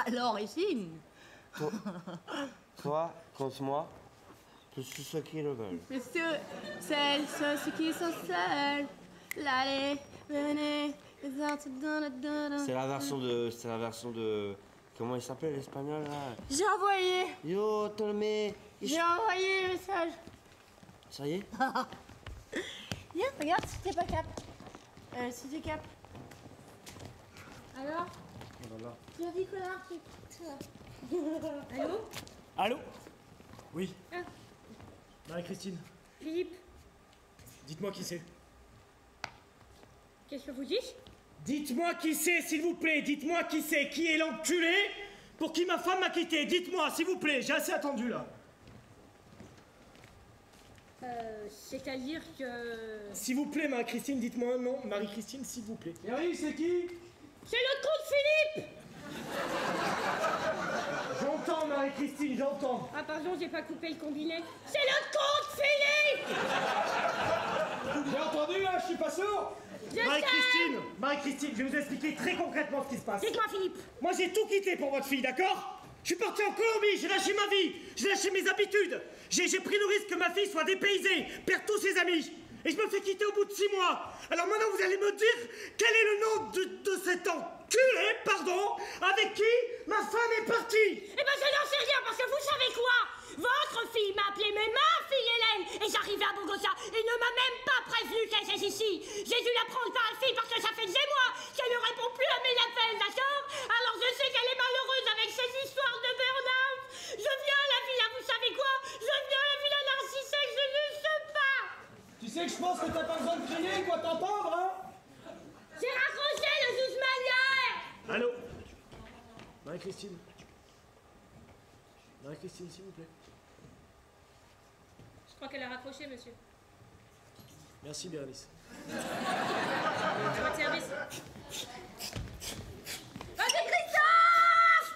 Speaker 2: Alors, ici.
Speaker 3: Toi, contre moi, tous ceux qui le veulent.
Speaker 2: Ceux qui sont seuls. L'allez, venez.
Speaker 3: C'est la version de... Comment il s'appelle l'espagnol là?
Speaker 2: J'ai envoyé.
Speaker 3: Yo, Tolmé.
Speaker 2: J'ai envoyé le message.
Speaker 3: Ça y est?
Speaker 2: Viens, regarde, c'était pas cap. C'était cap. Alors? Tu as dit connard, Allô?
Speaker 4: Allô? Oui.
Speaker 2: Ah.
Speaker 4: Marie-Christine,
Speaker 2: Philippe,
Speaker 4: dites-moi qui c'est.
Speaker 2: qu'est-ce que vous dites?
Speaker 4: Dites-moi qui c'est, s'il vous plaît. Dites-moi qui c'est. Qui est l'enculé pour qui ma femme m'a quitté? Dites-moi, s'il vous plaît. J'ai assez attendu, là.
Speaker 2: C'est-à-dire que...
Speaker 4: S'il vous plaît, Marie-Christine, dites-moi un nom. Marie-Christine, s'il vous plaît.
Speaker 8: Et oui, c'est qui?
Speaker 2: C'est l'autre con de Philippe!
Speaker 4: J'entends, Marie-Christine, j'entends.
Speaker 2: Ah pardon, j'ai pas coupé le combiné. C'est l'autre con de Philippe!
Speaker 8: J'ai entendu, hein, je suis pas sourd.
Speaker 4: Marie-Christine, je vais vous expliquer très concrètement ce qui se passe.
Speaker 2: Dites-moi Philippe.
Speaker 4: Moi, j'ai tout quitté pour votre fille, d'accord? Je suis parti en Colombie, j'ai lâché ma vie, j'ai lâché mes habitudes. J'ai pris le risque que ma fille soit dépaysée, perde tous ses amis. Et je me fais quitter au bout de 6 mois. Alors maintenant, vous allez me dire quel est le nom de cet enculé, pardon, avec qui ma femme est partie.
Speaker 2: Eh ben je n'en sais rien parce que vous savez quoi? Votre fille m'a appelé, mais ma fille Hélène, et j'arrivais à Bogota et ne m'a même pas prévenu qu'elle était ici. J'ai dû la prendre par la fille parce que ça fait des mois qu'elle ne répond plus à mes appels, d'accord? Alors je sais qu'elle est malheureuse avec ses histoires de burn-out. Je viens à la villa, vous savez quoi? Je viens à la villa Narcissek, je ne sais pas.
Speaker 8: Tu sais que je pense que t'as pas besoin de crier, quoi t'entendre, hein?
Speaker 2: J'ai raccroché le juge manière.
Speaker 4: Allô? Marie-Christine, s'il vous plaît.
Speaker 2: Je crois qu'elle a raccroché, monsieur.
Speaker 4: Merci, Bérénice.
Speaker 2: Votre service. Ah, c'est Christophe!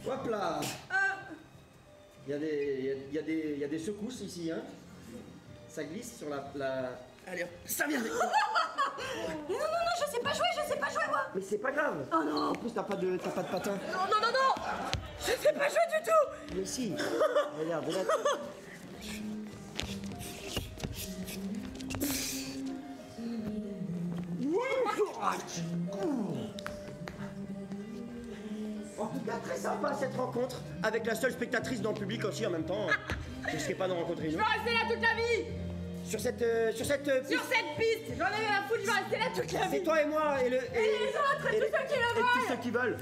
Speaker 3: Hop là. Il y a des secousses ici, hein. Ça glisse sur la... Allez, hop, ça vient.
Speaker 2: Non, je sais pas jouer, moi.
Speaker 3: Mais c'est pas grave.
Speaker 2: Oh non.
Speaker 3: En plus, t'as pas de patin.
Speaker 2: Non. Je sais pas jouer du tout.
Speaker 3: Mais si. Regarde, regarde. En tout cas, très sympa cette rencontre. Avec la seule spectatrice dans le public aussi en même temps. Je risquais pas d'en rencontrer une
Speaker 2: Je
Speaker 3: autre.
Speaker 2: vais rester là toute la vie.
Speaker 3: Sur cette piste.
Speaker 2: Sur cette piste. J'en ai rien à foutre, je vais rester là toute la vie.
Speaker 3: C'est toi et moi et
Speaker 2: les autres, et tous ceux qui le
Speaker 3: et tous ceux qui veulent.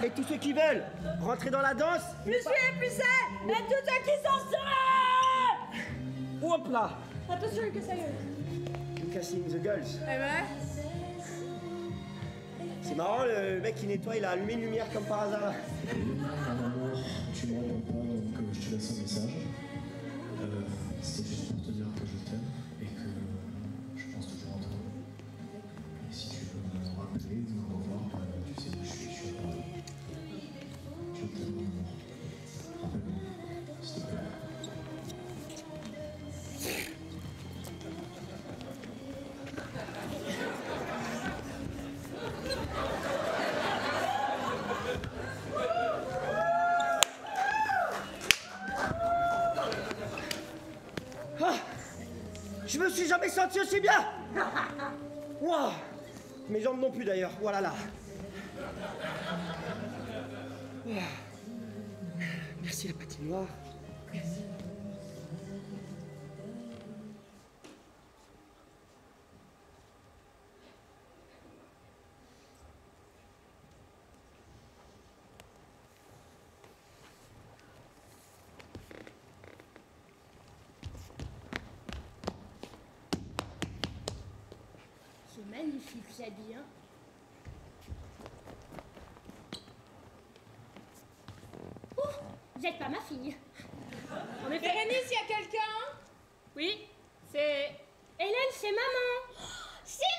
Speaker 3: Et tous ceux qui veulent rentrer dans la danse.
Speaker 2: Je suis épuisé. Et tous ceux qui s'en sortent.
Speaker 3: Hop là.
Speaker 2: Attention, il casse la gueule.
Speaker 3: Casting the girls.
Speaker 2: Eh ben.
Speaker 3: C'est marrant, le mec qui nettoie, il a allumé une lumière comme par hasard.
Speaker 1: Mon amour, tu me réponds pas, donc je te laisse un message. C'était juste pour te dire que je t'aime et que je pense toujours en toi. Et si tu veux me rappeler, me revoir, tu sais que je suis sûr. Je t'aime, mon amour. Rappelle-moi, s'il te plaît.
Speaker 3: Je me suis jamais senti aussi bien. Wow. Mes jambes non plus d'ailleurs, voilà là. Merci la patinoire.
Speaker 2: magnifique, cette vie, hein. Ouf, vous n'êtes pas ma fille. En effet.
Speaker 6: Bérénice, il y a quelqu'un?
Speaker 2: Oui, c'est... Hélène, c'est maman. C'est mamie!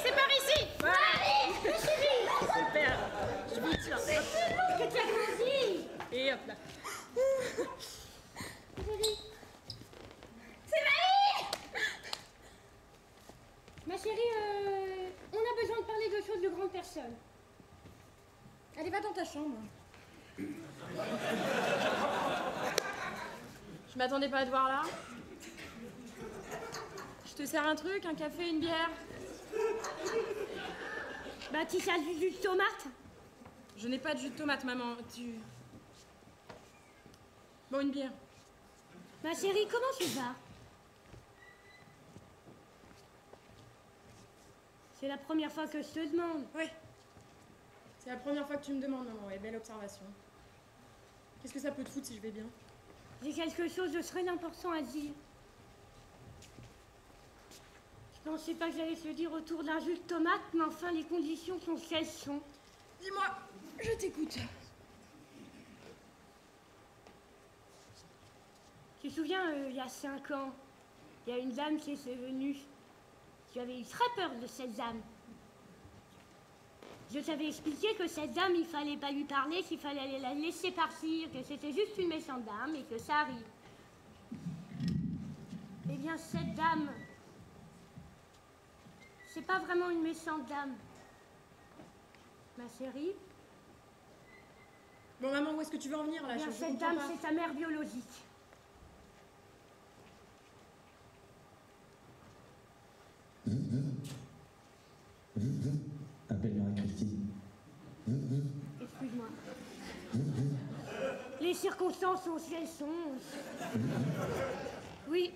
Speaker 2: C'est par ici. Marie, je suis super. Je vous tiens. Que tu as grandi. Et hop là. C'est Marie. Ma chérie, on a besoin de parler de choses de grandes personnes.
Speaker 6: Allez, va dans ta chambre. Je m'attendais pas à te voir là. Je te sers un truc, un café, une bière.
Speaker 2: Bah, tu sers du jus de tomate?
Speaker 6: Je n'ai pas de jus de tomate, maman. Bon, une bière.
Speaker 2: Ma chérie, comment tu vas? C'est la première fois que je te demande.
Speaker 6: Oui. C'est la première fois que tu me demandes, maman. Ouais, belle observation. Qu'est-ce que ça peut te foutre si je vais bien?
Speaker 2: J'ai quelque chose de très important à dire. Je pensais pas que j'allais te le dire autour d'un jus de tomate, mais enfin, les conditions sont ce qu'elles sont.
Speaker 6: Dis-moi, je t'écoute.
Speaker 2: Tu te souviens, il y a 5 ans, il y a une dame qui est venue. J'avais eu très peur de cette dame. Je t'avais expliqué que cette dame, il fallait pas lui parler, qu'il fallait la laisser partir, que c'était juste une méchante dame et que ça arrive. Eh bien, cette dame, c'est pas vraiment une méchante dame. Ma chérie.
Speaker 6: Bon, maman, où est-ce que tu veux en venir là?
Speaker 2: Eh bien,
Speaker 6: Je
Speaker 2: cette
Speaker 6: comprends
Speaker 2: dame,
Speaker 6: pas.
Speaker 2: c'est ta mère biologique.
Speaker 1: Appelle Marie-Christine.
Speaker 2: Excuse-moi. Les circonstances sont ce qu'elles sont. Oui,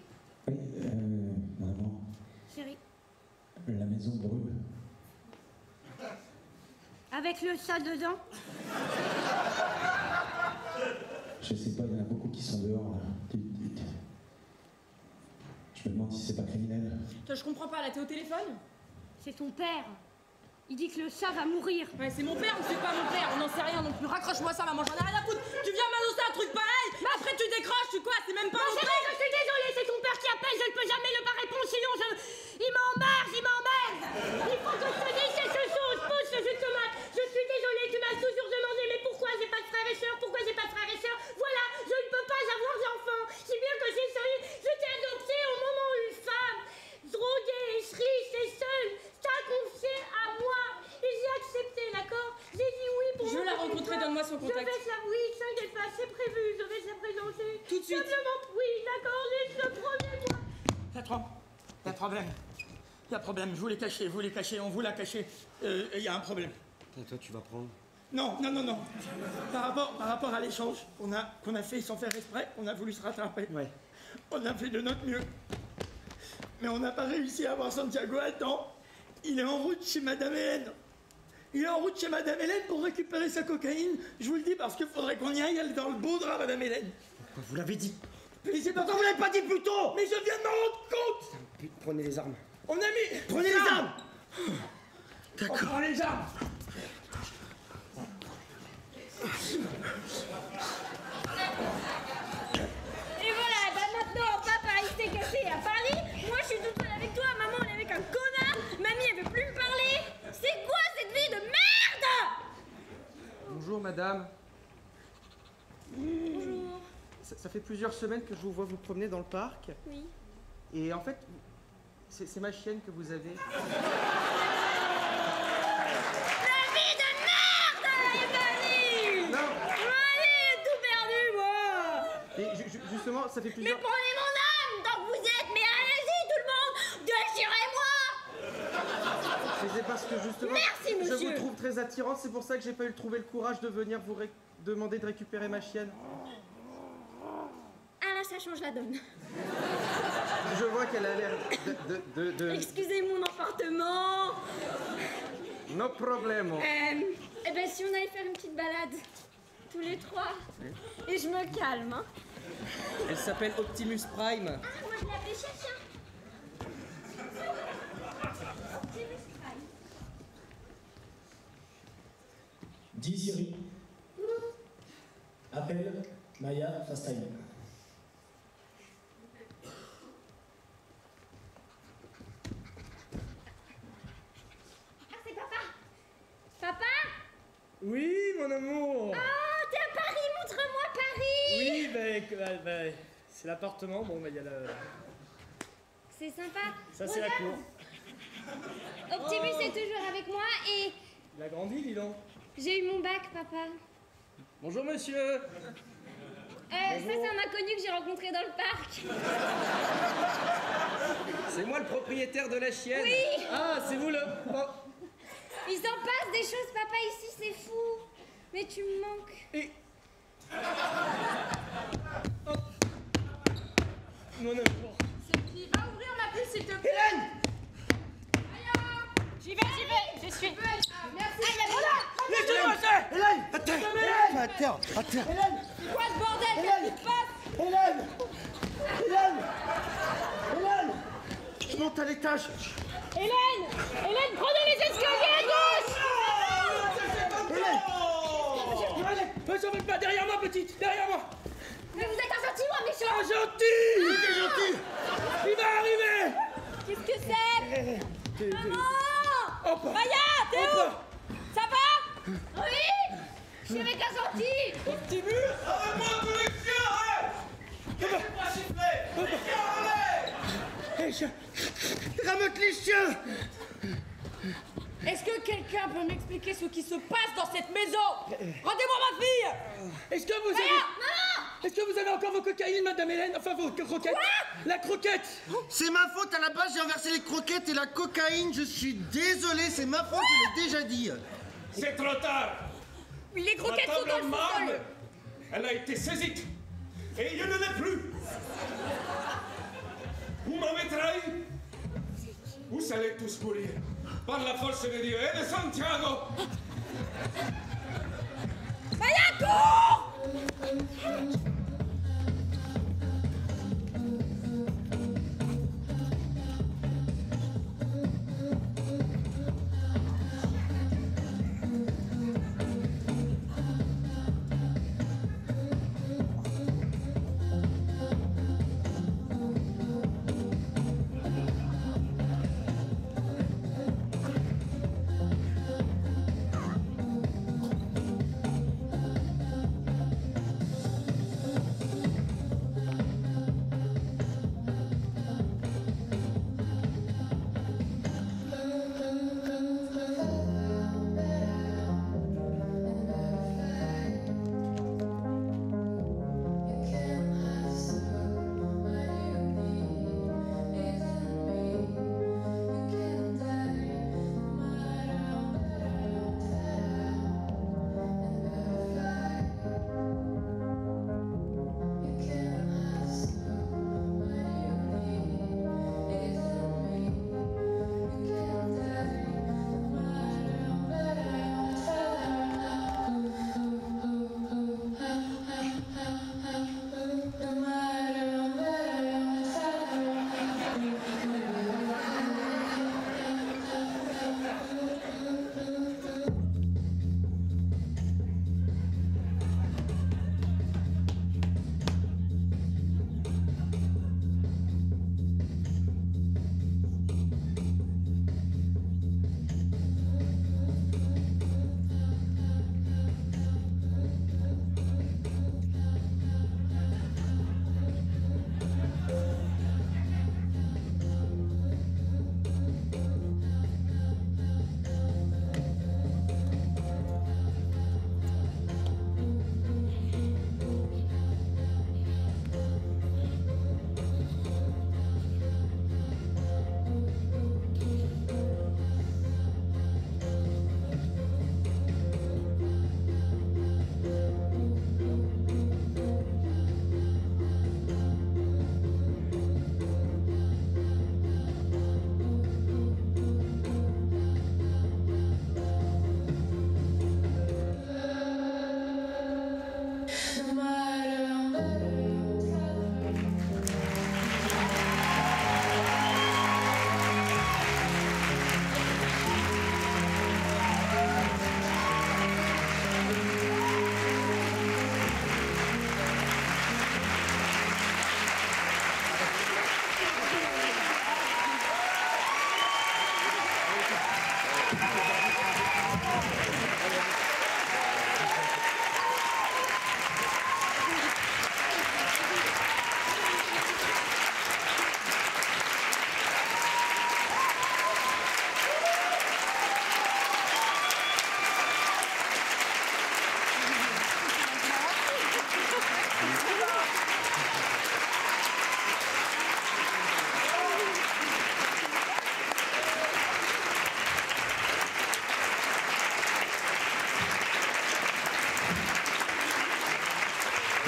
Speaker 1: Oui, maman,
Speaker 2: chérie.
Speaker 1: la maison brûle.
Speaker 2: Avec le chat dedans?
Speaker 1: Je sais pas, il y en a beaucoup qui sont dehors, là. Je me demande si c'est pas criminel.
Speaker 6: Toi, je comprends pas, là, t'es au téléphone?
Speaker 2: C'est ton père. Il dit que le chat va mourir.
Speaker 6: Ouais, c'est mon père ou c'est pas mon père? On n'en sait rien non plus. Raccroche-moi ça, maman, j'en ai rien à foutre. Tu viens m'annoncer un truc pareil, après tu décroches, tu quoi? C'est même pas
Speaker 2: Ma
Speaker 6: mon
Speaker 2: chérie, je suis désolée, c'est ton père qui appelle, je ne peux jamais ne pas répondre, sinon il m'emmerde, il m'emmerde. Il faut que je te dise quelque chose, pose ce jus de tomate. Je suis désolée, tu m'as toujours demandé, mais pourquoi j'ai pas de frères et sœurs? Pourquoi j'ai pas de frères et sœurs? Voilà, je ne peux pas avoir d'enfants. Si bien que j'ai essayé, je t'ai adoptée au moment où une femme, droguée, riche et seule, t'a confiée à moi. Et j'ai accepté, d'accord? J'ai dit oui pour
Speaker 6: Je veux la rencontrer, donne-moi son contact.
Speaker 2: Je vais te la... Oui, t'inquiète pas, c'est prévu, je vais te la présenter.
Speaker 6: Tout de suite.
Speaker 2: Simplement, oui, d'accord, juste le premier mois.
Speaker 7: Patron, y a problème. Y a problème, vous les cachez, on vous l'a caché. Y a un problème.
Speaker 3: Toi, tu vas prendre.
Speaker 7: Non. Par rapport à l'échange qu'on a fait sans faire exprès, on a voulu se rattraper.
Speaker 3: Ouais.
Speaker 7: On a fait de notre mieux. Mais on n'a pas réussi à avoir Santiago à temps. Il est en route chez Madame Hélène. Pour récupérer sa cocaïne. Je vous le dis parce qu'il faudrait qu'on y aille, elle est dans le beau drap, Madame Hélène.
Speaker 3: Pourquoi vous l'avez dit?
Speaker 7: Mais c'est pourquoi vous l'avez pas dit plus tôt? Mais je viens de m'en rendre compte.
Speaker 3: Prenez les armes.
Speaker 7: On a mis...
Speaker 3: Prenez les armes.
Speaker 7: D'accord. On prend les armes.
Speaker 2: Et voilà, bah maintenant, papa, il s'est caché à Paris. Moi, je suis toute seule avec toi. Maman, elle est avec un connard. Mamie, elle veut plus me parler. C'est quoi cette vie de merde?
Speaker 8: Bonjour madame.
Speaker 2: Bonjour.
Speaker 8: Ça fait plusieurs semaines que je vous vois vous promener dans le parc.
Speaker 2: Oui.
Speaker 8: Et en fait, c'est ma chienne que vous avez.
Speaker 2: La vie de merde, Emmanuel.
Speaker 8: Non.
Speaker 2: Allez, tout perdu, moi.
Speaker 8: Et justement, ça fait
Speaker 2: Mais
Speaker 8: plusieurs...
Speaker 2: prenez mon âme tant que vous êtes. Mais allez-y, tout le monde. Déchirez-moi.
Speaker 8: C'est parce que justement,
Speaker 2: Merci,
Speaker 8: je
Speaker 2: monsieur.
Speaker 8: vous trouve très attirante, c'est pour ça que j'ai pas eu trouver le courage de venir vous demander de récupérer ma chienne.
Speaker 2: Ah là, ça change la donne.
Speaker 8: Je vois qu'elle a l'air de...
Speaker 2: Excusez mon emportement.
Speaker 8: No problemo.
Speaker 2: Eh
Speaker 10: ben si on allait faire une petite balade, tous les trois, et je me calme, hein.
Speaker 8: Elle s'appelle Optimus Prime.
Speaker 10: Ah, moi je l'appelais Chien. Optimus Prime.
Speaker 11: Dis Siri. Appelle Maya FaceTime.
Speaker 10: Ah, c'est papa. Papa?
Speaker 4: Oui, mon amour.
Speaker 10: Oh, t'es à Paris, montre-moi Paris.
Speaker 4: Oui, ben, c'est l'appartement. Bon, ben, il y a le...
Speaker 10: C'est sympa.
Speaker 4: Ça, c'est la cour.
Speaker 10: Optimus est toujours avec moi et
Speaker 4: Il a grandi, dis donc.
Speaker 10: j'ai eu mon bac, papa.
Speaker 8: Bonjour monsieur.
Speaker 10: Ça, c'est un inconnu que j'ai rencontré dans le parc.
Speaker 8: C'est moi le propriétaire de la chienne.
Speaker 10: Oui.
Speaker 4: Ah, c'est vous le... Oh.
Speaker 10: Il s'en passe des choses, papa, ici, c'est fou. Mais tu me manques.
Speaker 4: Et... Oh. Mon amour.
Speaker 6: Sophie, va ouvrir ma puce, s'il te plaît.
Speaker 8: Hélène.
Speaker 2: J'y vais, je suis.
Speaker 6: Merci.
Speaker 8: Laissez-moi ça. Hélène. Attends.
Speaker 6: Hélène. C'est quoi ce bordel? Qu'est-ce qui se passe?
Speaker 8: Hélène. Je monte à l'étage.
Speaker 2: Hélène, prenez les escaliers à gauche.
Speaker 8: Hélène. J'en veux pas, derrière moi, petite, derrière moi.
Speaker 10: Mais vous êtes un gentil ou un méchant?
Speaker 8: Ah, gentil. Il va arriver.
Speaker 2: Qu'est-ce que c'est?
Speaker 10: Maman!
Speaker 8: Hop.
Speaker 2: Maya, t'es où? Ça va?
Speaker 10: Oui! Je suis avec un gentil!
Speaker 8: Optimus. Les chiens. Ramote les chiens.
Speaker 2: Est-ce que quelqu'un peut m'expliquer ce qui se passe dans cette maison? Rendez-moi ma fille!
Speaker 8: Est-ce que vous avez encore vos cocaïnes, madame Hélène? Enfin, vos croquettes. La croquette.
Speaker 5: C'est ma faute, à la base j'ai inversé les croquettes et la cocaïne, je suis désolé, c'est ma faute, je l'ai déjà dit.
Speaker 9: C'est trop tard.
Speaker 2: Les croquettes sont dans le sous-sol!
Speaker 9: Elle a été saisie. Et je ne l'ai plus. Vous m'avez trahi. Vous allez tous mourir. Par la force de Dieu et de Santiago.
Speaker 2: Maya, cours!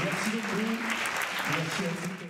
Speaker 11: Merci beaucoup. Merci à vous.